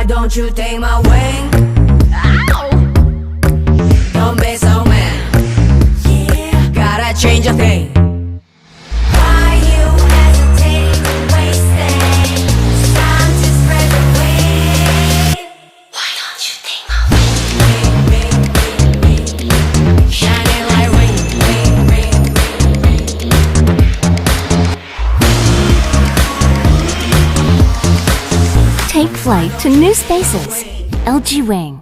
don't you take my wing? Ow! Don't be so mad. Yeah, gotta change a thing. Why you hesitating to waste it? It's time to spread the wing. Why don't you take my wing? Shining like ring, ring, ring, ring, ring. Take flight to new spaces. LG Wing.